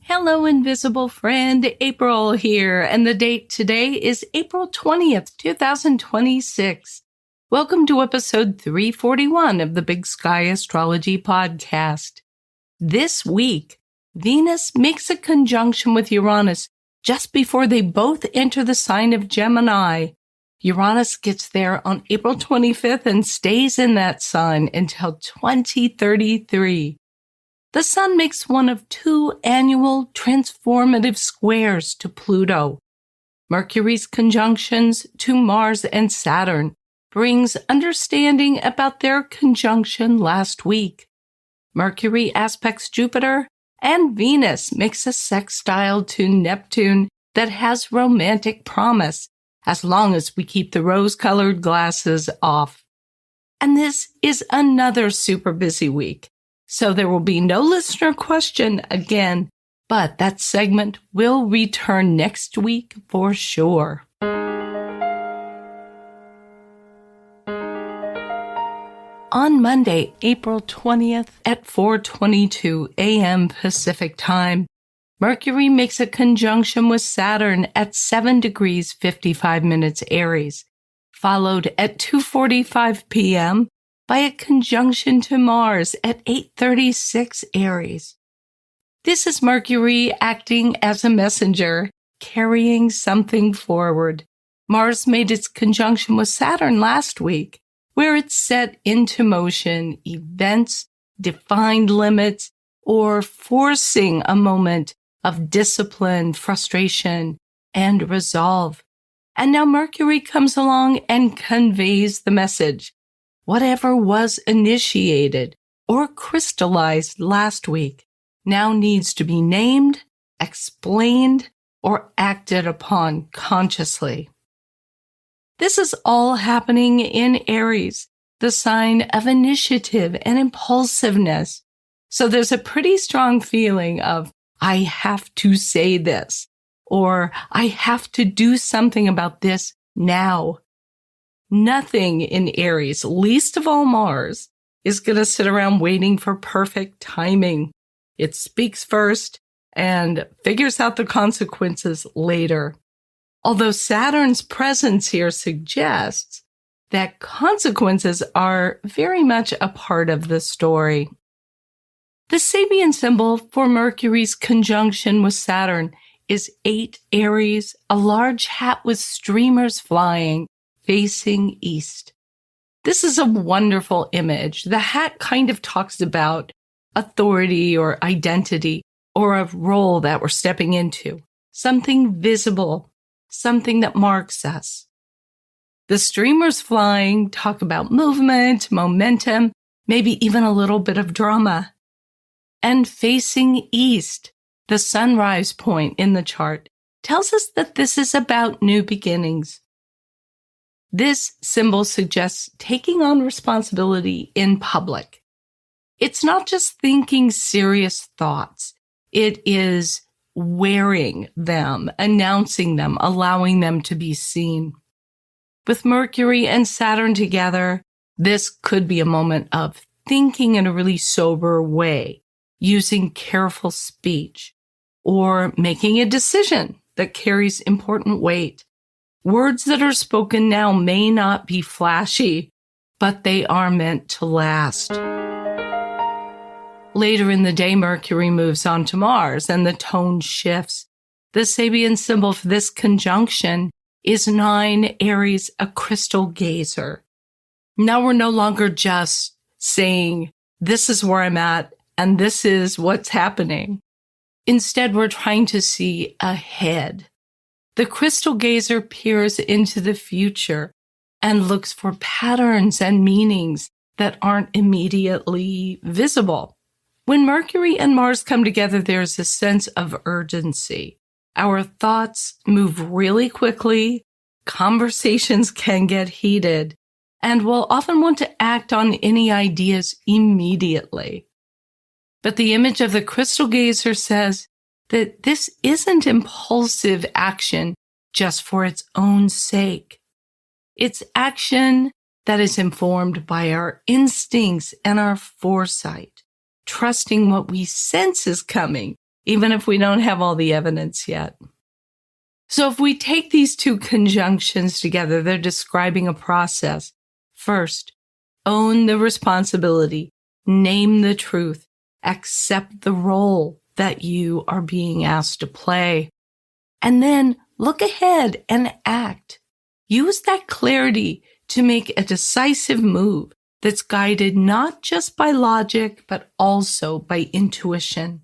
Hello, invisible friend. April here, and the date today is April 20th, 2026. Welcome to episode 341 of the Big Sky Astrology Podcast. This week, Venus makes a conjunction with Uranus just before they both enter the sign of Gemini. Uranus gets there on April 25th and stays in that sign until 2033. The Sun makes one of two annual transformative squares to Pluto. Mercury's conjunctions to Mars and Saturn brings understanding about their conjunction last week. Mercury aspects Jupiter, and Venus makes a sextile to Neptune that has romantic promise, as long as we keep the rose-colored glasses off. And this is another super busy week. So there will be no listener question again, but that segment will return next week for sure. On Monday, April 20th at 4:22 a.m. Pacific Time, Mercury makes a conjunction with Saturn at 7 degrees 55 minutes Aries, followed at 2:45 p.m. by a conjunction to Mars at 8:36 Aries. This is Mercury acting as a messenger, carrying something forward. Mars made its conjunction with Saturn last week, where it set into motion events, defined limits, or forcing a moment of discipline, frustration, and resolve. And now Mercury comes along and conveys the message. Whatever was initiated or crystallized last week now needs to be named, explained, or acted upon consciously. This is all happening in Aries, the sign of initiative and impulsiveness. So there's a pretty strong feeling of, I have to say this, or I have to do something about this now. Nothing in Aries, least of all Mars, is going to sit around waiting for perfect timing. It speaks first and figures out the consequences later. Although Saturn's presence here suggests that consequences are very much a part of the story. The Sabian symbol for Mercury's conjunction with Saturn is 8 Aries, a large hat with streamers flying, facing east. This is a wonderful image. The hat kind of talks about authority or identity or a role that we're stepping into, something visible, something that marks us. The streamers flying talk about movement, momentum, maybe even a little bit of drama. And facing east, the sunrise point in the chart, tells us that this is about new beginnings. This symbol suggests taking on responsibility in public. It's not just thinking serious thoughts. It is wearing them, announcing them, allowing them to be seen. With Mercury and Saturn together, this could be a moment of thinking in a really sober way, using careful speech, or making a decision that carries important weight. Words that are spoken now may not be flashy, but they are meant to last. Later in the day, Mercury moves on to Mars and the tone shifts. The Sabian symbol for this conjunction is 9 Aries, a crystal gazer. Now we're no longer just saying, this is where I'm at and this is what's happening. Instead, we're trying to see ahead. The crystal gazer peers into the future and looks for patterns and meanings that aren't immediately visible. When Mercury and Mars come together, there's a sense of urgency. Our thoughts move really quickly, conversations can get heated, and we'll often want to act on any ideas immediately. But the image of the crystal gazer says that this isn't impulsive action just for its own sake. It's action that is informed by our instincts and our foresight, trusting what we sense is coming even if we don't have all the evidence yet. So if we take these two conjunctions together, they're describing a process. First, own the responsibility, name the truth, accept the role that you are being asked to play. And then look ahead and act. Use that clarity to make a decisive move that's guided not just by logic, but also by intuition.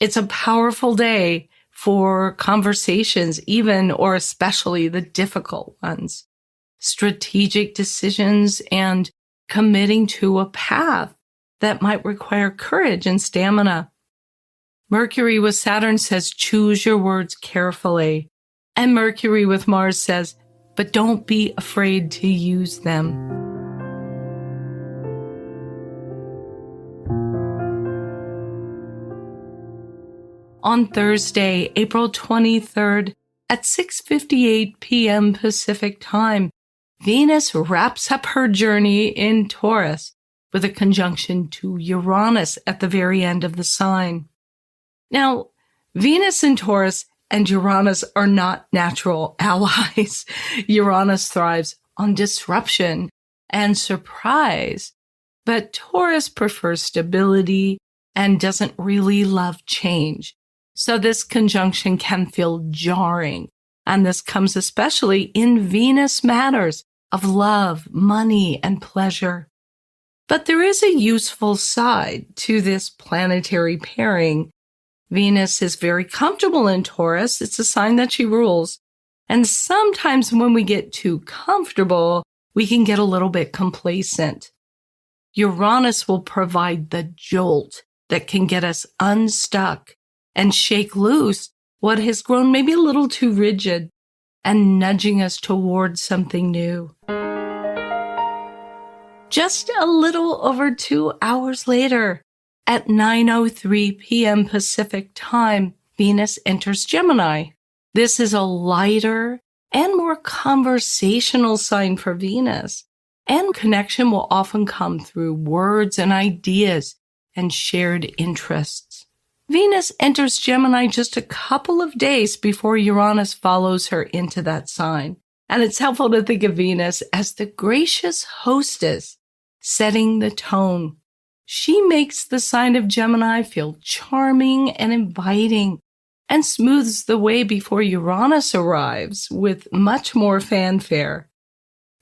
It's a powerful day for conversations, even or especially the difficult ones, strategic decisions, and committing to a path that might require courage and stamina. Mercury with Saturn says, choose your words carefully. And Mercury with Mars says, but don't be afraid to use them. On Thursday, April 23rd, at 6:58 p.m. Pacific Time, Venus wraps up her journey in Taurus with a conjunction to Uranus at the very end of the sign. Now, Venus in Taurus and Uranus are not natural allies. Uranus thrives on disruption and surprise, but Taurus prefers stability and doesn't really love change. So this conjunction can feel jarring, and this comes especially in Venus matters of love, money, and pleasure. But there is a useful side to this planetary pairing. Venus is very comfortable in Taurus. It's a sign that she rules. And sometimes when we get too comfortable, we can get a little bit complacent. Uranus will provide the jolt that can get us unstuck and shake loose what has grown maybe a little too rigid and nudging us towards something new. Just a little over 2 hours later, at 9:03 p.m. Pacific Time, Venus enters Gemini. This is a lighter and more conversational sign for Venus, and connection will often come through words and ideas and shared interests. Venus enters Gemini just a couple of days before Uranus follows her into that sign, and it's helpful to think of Venus as the gracious hostess setting the tone. She makes the sign of Gemini feel charming and inviting and smooths the way before Uranus arrives with much more fanfare.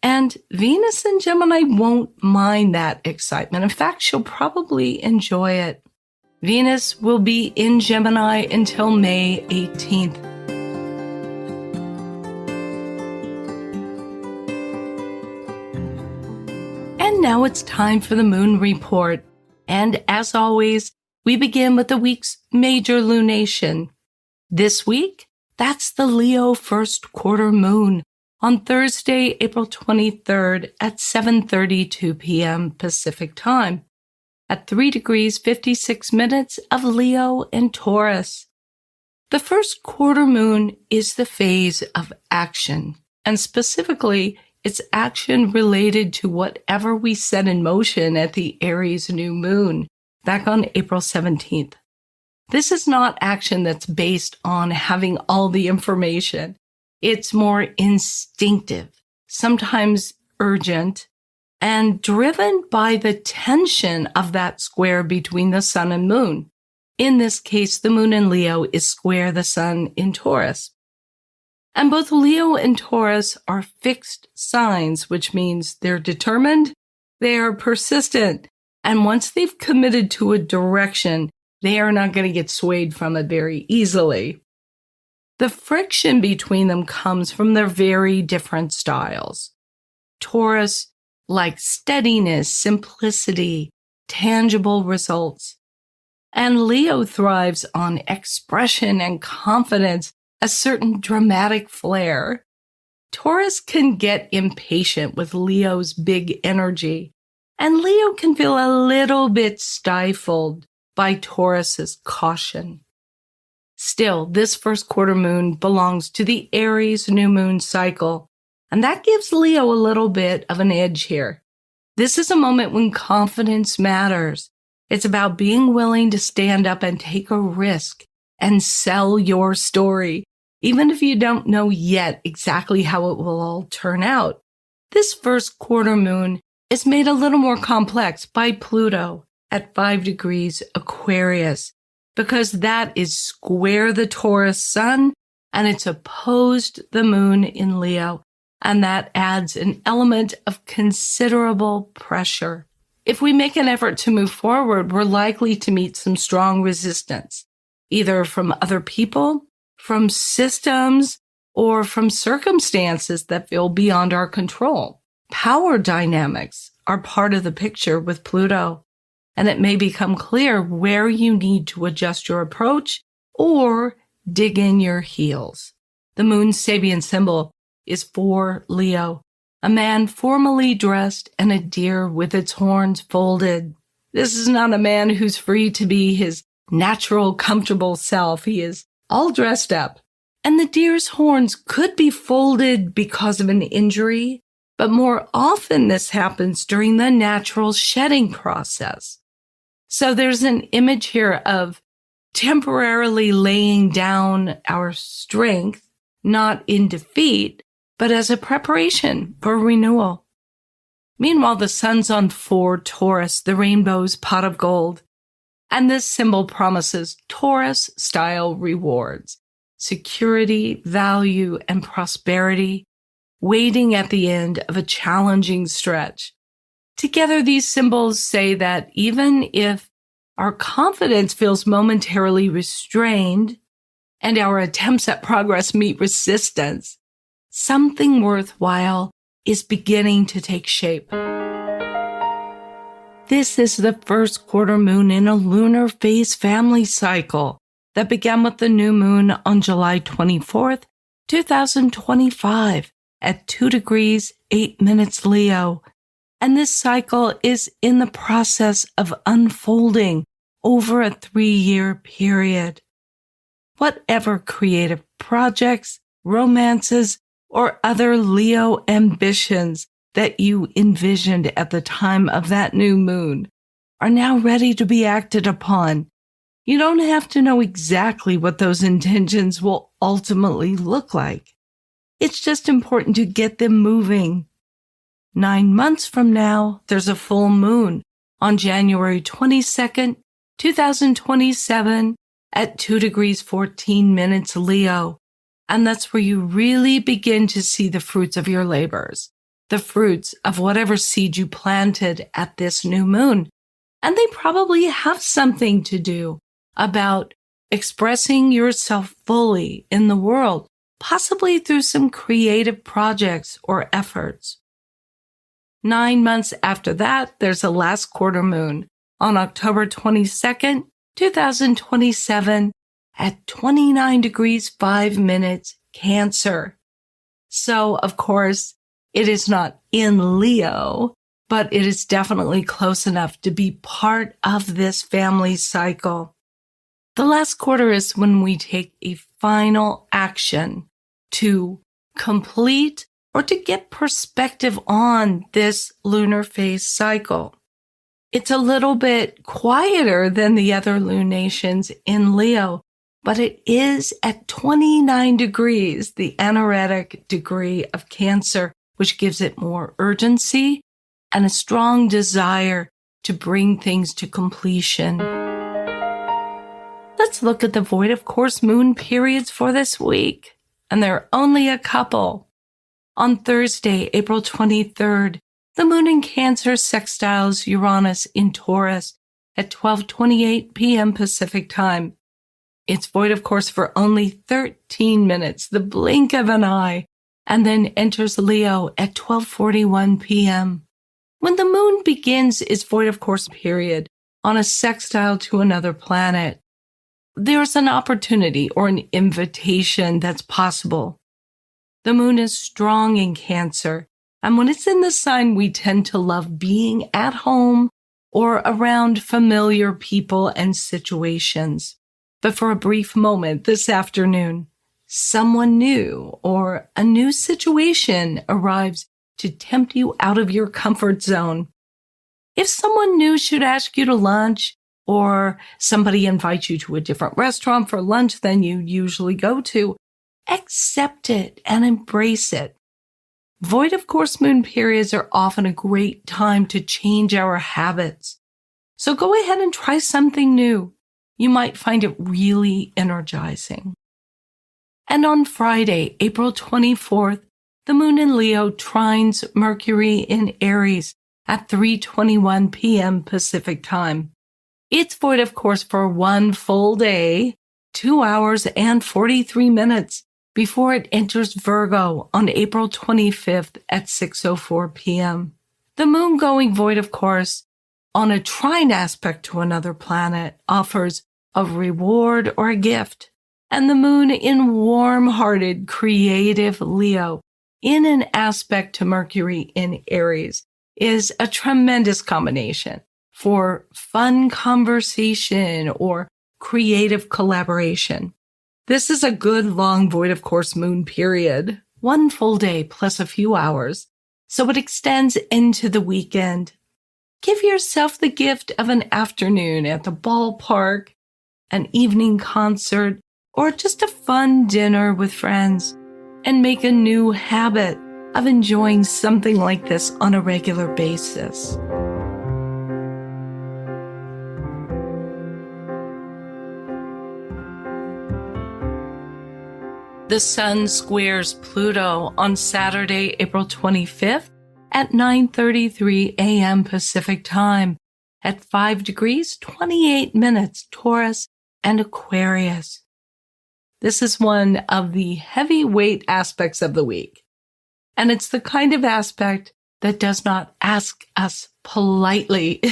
And Venus in Gemini won't mind that excitement. In fact, she'll probably enjoy it. Venus will be in Gemini until May 18th. And now it's time for the moon report. And as always, we begin with the week's major lunation. This week, that's the Leo first quarter moon on Thursday, April 23rd at 7:32 p.m. Pacific Time at 3 degrees 56 minutes of Leo and Taurus. The first quarter moon is the phase of action, and specifically, it's action related to whatever we set in motion at the Aries new moon back on April 17th. This is not action that's based on having all the information. It's more instinctive, sometimes urgent, and driven by the tension of that square between the sun and moon. In this case, the moon in Leo is square the sun in Taurus. And both Leo and Taurus are fixed signs, which means they're determined, they are persistent, and once they've committed to a direction, they are not going to get swayed from it very easily. The friction between them comes from their very different styles. Taurus likes steadiness, simplicity, tangible results. And Leo thrives on expression and confidence, a certain dramatic flair. Taurus can get impatient with Leo's big energy, and Leo can feel a little bit stifled by Taurus's caution. Still, this first quarter moon belongs to the Aries new moon cycle, and that gives Leo a little bit of an edge here. This is a moment when confidence matters, It's about being willing to stand up and take a risk and sell your story, even if you don't know yet exactly how it will all turn out. This first quarter moon is made a little more complex by Pluto at 5 degrees Aquarius, because that is square the Taurus sun and it's opposed the moon in Leo, and that adds an element of considerable pressure. If we make an effort to move forward, we're likely to meet some strong resistance, either from other people, from systems, or from circumstances that feel beyond our control. Power dynamics are part of the picture with Pluto, and it may become clear where you need to adjust your approach or dig in your heels. The moon's Sabian symbol is for Leo, a man formally dressed and a deer with its horns folded. This is not a man who's free to be his natural, comfortable self. He is all dressed up. And the deer's horns could be folded because of an injury, but more often this happens during the natural shedding process. So there's an image here of temporarily laying down our strength, not in defeat, but as a preparation for renewal. Meanwhile, the sun's on 4 Taurus, the rainbow's pot of gold. And this symbol promises Taurus-style rewards, security, value, and prosperity, waiting at the end of a challenging stretch. Together, these symbols say that even if our confidence feels momentarily restrained and our attempts at progress meet resistance, something worthwhile is beginning to take shape. This is the first quarter moon in a lunar phase family cycle that began with the new moon on July 24th, 2025 at 2 degrees 8 minutes Leo. And this cycle is in the process of unfolding over a 3-year period. Whatever creative projects, romances, or other Leo ambitions that you envisioned at the time of that new moon are now ready to be acted upon. You don't have to know exactly what those intentions will ultimately look like. It's just important to get them moving. 9 months from now, there's a full moon on January 22nd, 2027 at 2 degrees 14 minutes Leo. And that's where you really begin to see the fruits of your labors, the fruits of whatever seed you planted at this new moon. And they probably have something to do about expressing yourself fully in the world, possibly through some creative projects or efforts. 9 months after that, there's a last quarter moon on October 22nd, 2027 at 29 degrees 5 minutes Cancer. So, of course, it is not in Leo, but it is definitely close enough to be part of this family cycle. The last quarter is when we take a final action to complete or to get perspective on this lunar phase cycle. It's a little bit quieter than the other lunations in Leo, but it is at 29 degrees, the anaretic degree of Cancer, which gives it more urgency and a strong desire to bring things to completion. Let's look at the void of course moon periods for this week, and there are only a couple. On Thursday, April 23rd, the moon in Cancer sextiles Uranus in Taurus at 12:28 p.m. Pacific time. It's void of course for only 13 minutes, the blink of an eye, and then enters Leo at 12:41 p.m. When the moon begins its void of course period on a sextile to another planet, there's an opportunity or an invitation that's possible. The moon is strong in Cancer, and when it's in the sign, we tend to love being at home or around familiar people and situations. But for a brief moment this afternoon, someone new or a new situation arrives to tempt you out of your comfort zone. If someone new should ask you to lunch, or somebody invites you to a different restaurant for lunch than you usually go to, accept it and embrace it. Void of course moon periods are often a great time to change our habits. So go ahead and try something new. You might find it really energizing. And on Friday, April 24th, the moon in Leo trines Mercury in Aries at 3:21 p.m. Pacific time. It's void of course for one full day, 2 hours and 43 minutes before it enters Virgo on April 25th at 6:04 p.m. The moon going void of course on a trine aspect to another planet offers a reward or a gift, and the moon in warm-hearted, creative Leo in an aspect to Mercury in Aries is a tremendous combination for fun conversation or creative collaboration. This is a good long void of course moon period, one full day plus a few hours, so it extends into the weekend. Give yourself the gift of an afternoon at the ballpark, an evening concert, or just a fun dinner with friends, and make a new habit of enjoying something like this on a regular basis. The Sun squares Pluto on Saturday, April 25th at 9:33 a.m. Pacific time at 5 degrees 28 minutes Taurus and Aquarius. This is one of the heavyweight aspects of the week, and it's the kind of aspect that does not ask us politely.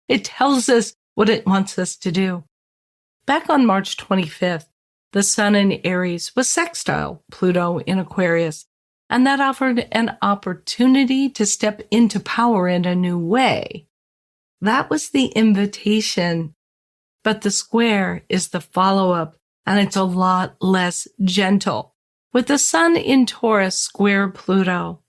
It tells us what it wants us to do. Back on March 25th, the Sun in Aries was sextile Pluto in Aquarius, and that offered an opportunity to step into power in a new way. That was the invitation, but the square is the follow-up, and it's a lot less gentle. With the Sun in Taurus square Pluto,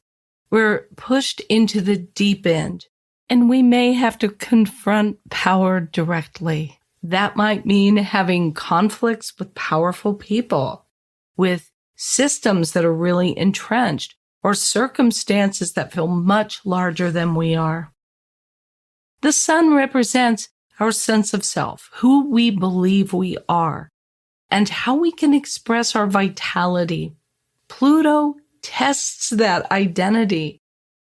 we're pushed into the deep end, and we may have to confront power directly. That might mean having conflicts with powerful people, with systems that are really entrenched, or circumstances that feel much larger than we are. The Sun represents our sense of self, who we believe we are, and how we can express our vitality. Pluto tests that identity,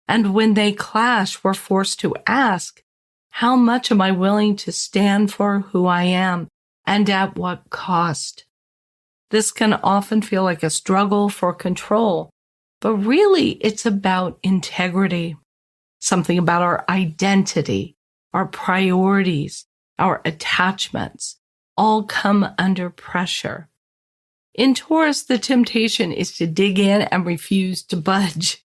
and when they clash, we're forced to ask, how much am I willing to stand for who I am, and at what cost? This can often feel like a struggle for control, but really it's about integrity, something about our identity, our priorities, our attachments, all come under pressure. In Taurus, the temptation is to dig in and refuse to budge.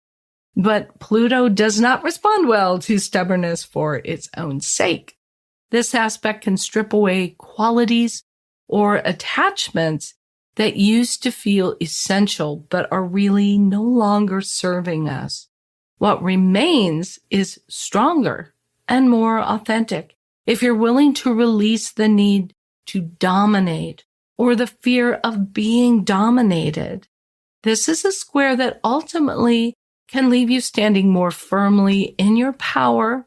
But Pluto does not respond well to stubbornness for its own sake. This aspect can strip away qualities or attachments that used to feel essential but are really no longer serving us. What remains is stronger and more authentic. If you're willing to release the need to dominate or the fear of being dominated, this is a square that ultimately can leave you standing more firmly in your power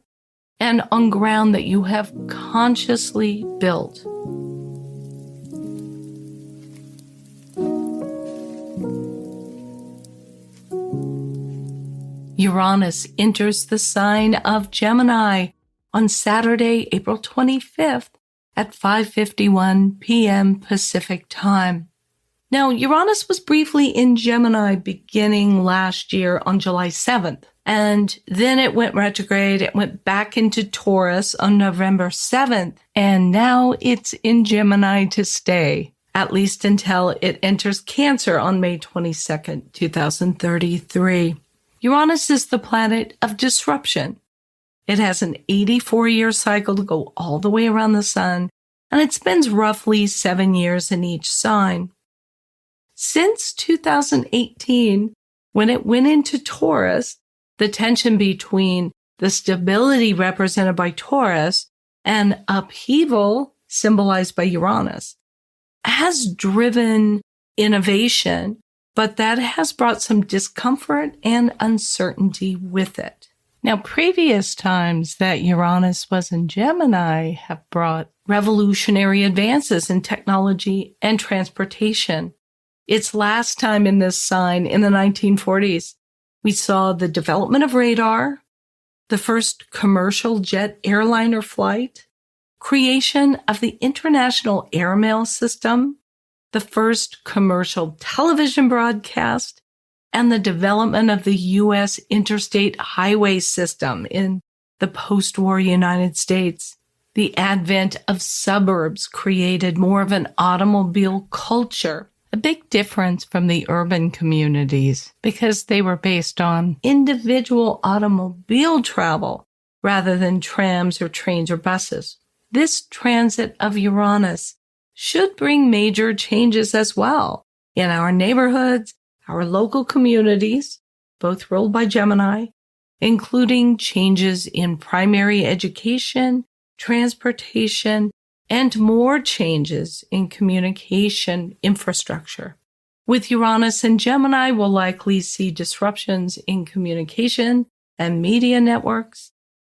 and on ground that you have consciously built. Uranus enters the sign of Gemini on Saturday, April 25th at 5:51 p.m. Pacific time. Now, Uranus was briefly in Gemini beginning last year on July 7th, and then it went retrograde. It went back into Taurus on November 7th, and now it's in Gemini to stay, at least until it enters Cancer on May 22nd, 2033. Uranus is the planet of disruption. It has an 84-year cycle to go all the way around the sun, and it spends roughly 7 years in each sign. Since 2018, when it went into Taurus, the tension between the stability represented by Taurus and upheaval symbolized by Uranus, has driven innovation, but that has brought some discomfort and uncertainty with it. Now, previous times that Uranus was in Gemini have brought revolutionary advances in technology and transportation. Its last time in this sign, in the 1940s, we saw the development of radar, the first commercial jet airliner flight, creation of the International Airmail System, the first commercial television broadcast, and the development of the U.S. interstate highway system in the post-war United States. The advent of suburbs created more of an automobile culture, a big difference from the urban communities because they were based on individual automobile travel rather than trams or trains or buses. This transit of Uranus should bring major changes as well in our neighborhoods, our local communities, both ruled by Gemini, including changes in primary education, transportation, and more changes in communication infrastructure. With Uranus and Gemini, we'll likely see disruptions in communication and media networks,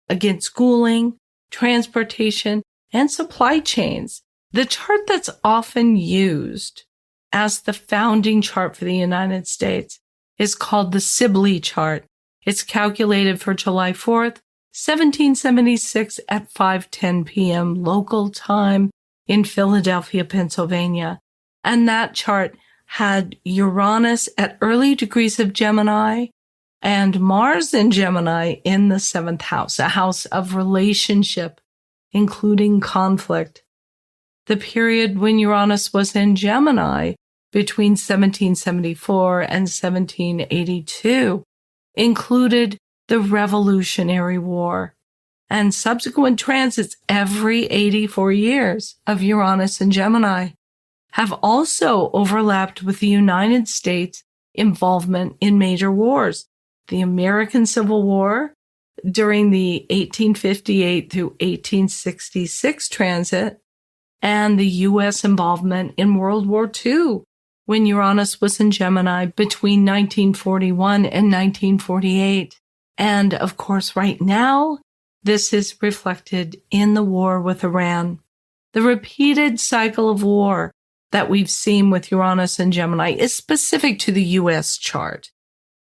again, schooling, transportation, and supply chains. The chart that's often used as the founding chart for the United States is called the Sibley chart. It's calculated for July 4th, 1776 at 5:10 p.m. local time in Philadelphia, Pennsylvania. And that chart had Uranus at early degrees of Gemini and Mars in Gemini in the 7th house, a house of relationship, including conflict. The period when Uranus was in Gemini between 1774 and 1782 included the Revolutionary War and subsequent transits every 84 years of Uranus and Gemini have also overlapped with the United States' involvement in major wars. The American Civil War during the 1858 through 1866 transit, and the U.S. involvement in World War II when Uranus was in Gemini between 1941 and 1948. And of course, right now, this is reflected in the war with Iran. The repeated cycle of war that we've seen with Uranus and Gemini is specific to the U.S. chart.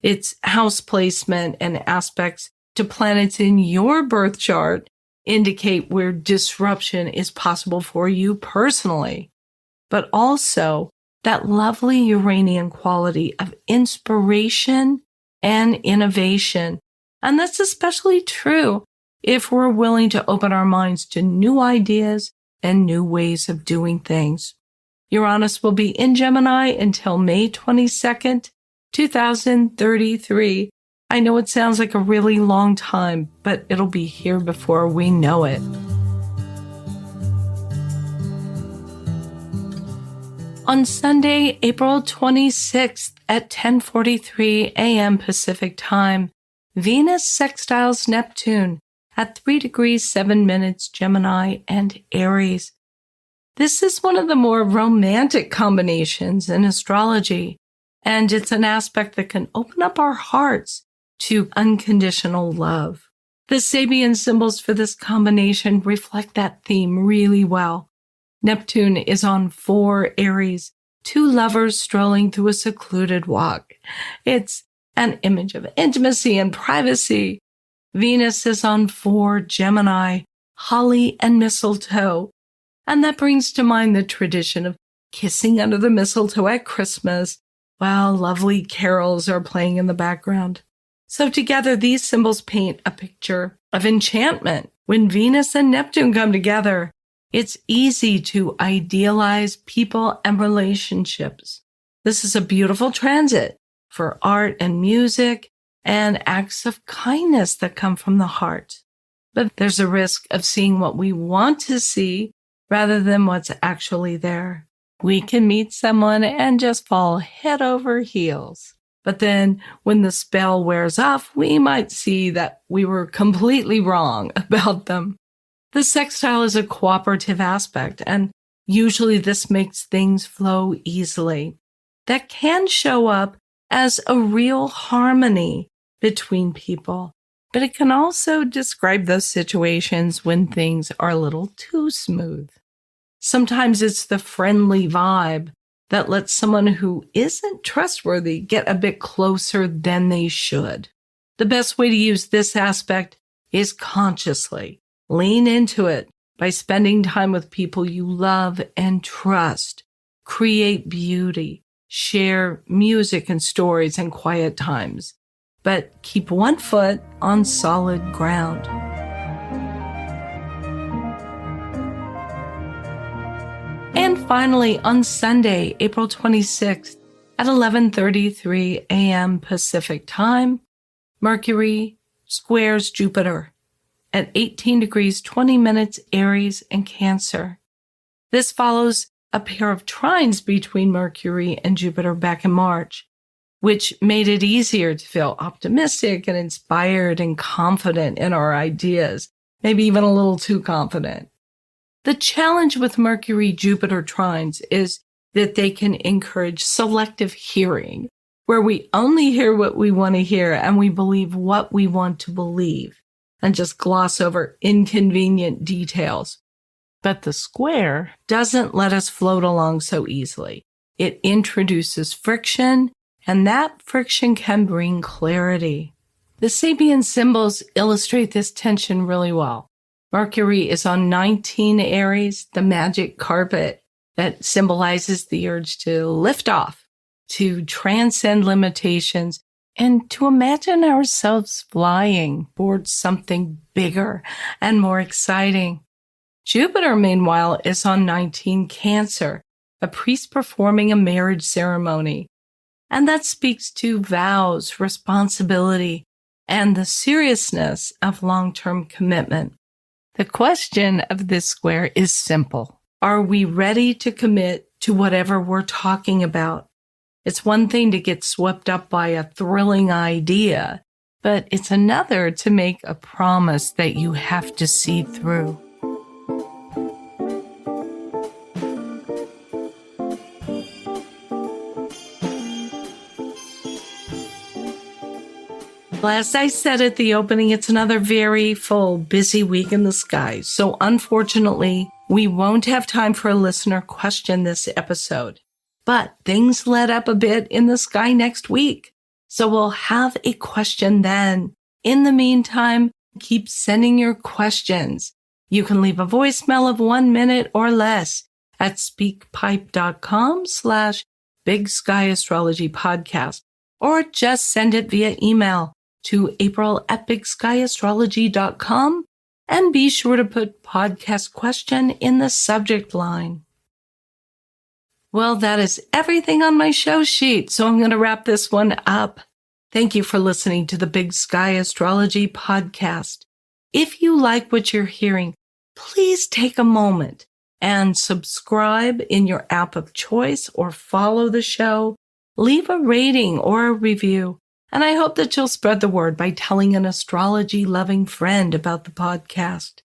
Its house placement and aspects to planets in your birth chart indicate where disruption is possible for you personally, but also that lovely Uranian quality of inspiration and innovation. And that's especially true if we're willing to open our minds to new ideas and new ways of doing things. Uranus will be in Gemini until May 22nd, 2033. I know it sounds like a really long time, but it'll be here before we know it. On Sunday, April 26th at 10:43 a.m. Pacific Time, Venus sextiles Neptune at 3 degrees 7 minutes Gemini and Aries. This is one of the more romantic combinations in astrology, and it's an aspect that can open up our hearts to unconditional love. The Sabian symbols for this combination reflect that theme really well. Neptune is on 4 Aries, 2 lovers strolling through a secluded walk. It's an image of intimacy and privacy. Venus is on 4 Gemini, holly and mistletoe. And that brings to mind the tradition of kissing under the mistletoe at Christmas while lovely carols are playing in the background. So together, these symbols paint a picture of enchantment. When Venus and Neptune come together, it's easy to idealize people and relationships. This is a beautiful transit for art and music and acts of kindness that come from the heart. But there's a risk of seeing what we want to see rather than what's actually there. We can meet someone and just fall head over heels. But then when the spell wears off, we might see that we were completely wrong about them. The sextile is a cooperative aspect, and usually this makes things flow easily. That can show up as a real harmony between people, but it can also describe those situations when things are a little too smooth. Sometimes it's the friendly vibe that lets someone who isn't trustworthy get a bit closer than they should. The best way to use this aspect is consciously. Lean into it by spending time with people you love and trust. Create beauty. Share music and stories and quiet times. But keep one foot on solid ground. And finally, on Sunday, April 26th at 11:33 a.m. Pacific Time, Mercury squares Jupiter at 18 degrees 20 minutes Aries and Cancer. This follows a pair of trines between Mercury and Jupiter back in March, which made it easier to feel optimistic and inspired and confident in our ideas, maybe even a little too confident. The challenge with Mercury-Jupiter trines is that they can encourage selective hearing, where we only hear what we want to hear and we believe what we want to believe, and just gloss over inconvenient details. But the square doesn't let us float along so easily. It introduces friction, and that friction can bring clarity. The Sabian symbols illustrate this tension really well. Mercury is on 19 Aries, the magic carpet that symbolizes the urge to lift off, to transcend limitations, and to imagine ourselves flying towards something bigger and more exciting. Jupiter, meanwhile, is on 19 Cancer, a priest performing a marriage ceremony. And that speaks to vows, responsibility, and the seriousness of long-term commitment. The question of this square is simple. Are we ready to commit to whatever we're talking about? It's one thing to get swept up by a thrilling idea, but it's another to make a promise that you have to see through. Well, as I said at the opening, it's another very full, busy week in the sky. So unfortunately, we won't have time for a listener question this episode. But things let up a bit in the sky next week. So we'll have a question then. In the meantime, keep sending your questions. You can leave a voicemail of 1 minute or less at speakpipe.com/Big Sky Astrology Podcast, or just send it via email to april@bigskyastrology.com, and be sure to put podcast question in the subject line. Well, that is everything on my show sheet, so I'm going to wrap this one up. Thank you for listening to the Big Sky Astrology Podcast. If you like what you're hearing, please take a moment and subscribe in your app of choice or follow the show. Leave a rating or a review. And I hope that you'll spread the word by telling an astrology-loving friend about the podcast.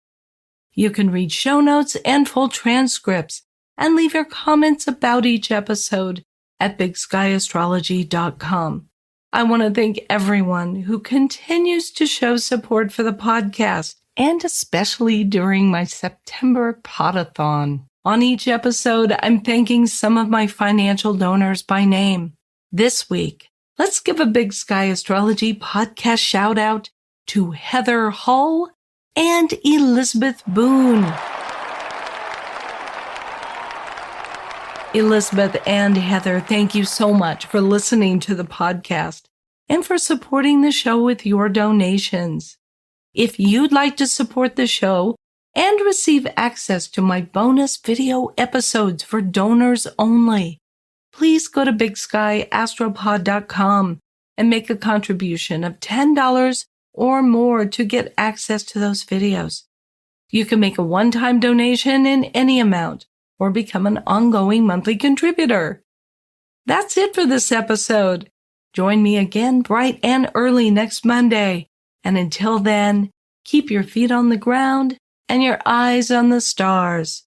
You can read show notes and full transcripts and leave your comments about each episode at bigskyastrology.com. I want to thank everyone who continues to show support for the podcast, and especially during my September potathon. On each episode, I'm thanking some of my financial donors by name. This week, let's give a Big Sky Astrology podcast shout out to Heather Hull and Elizabeth Boone. Elizabeth and Heather, thank you so much for listening to the podcast and for supporting the show with your donations. If you'd like to support the show and receive access to my bonus video episodes for donors only, please go to bigskyastropod.com and make a contribution of $10 or more to get access to those videos. You can make a one-time donation in any amount or become an ongoing monthly contributor. That's it for this episode. Join me again bright and early next Monday. And until then, keep your feet on the ground and your eyes on the stars.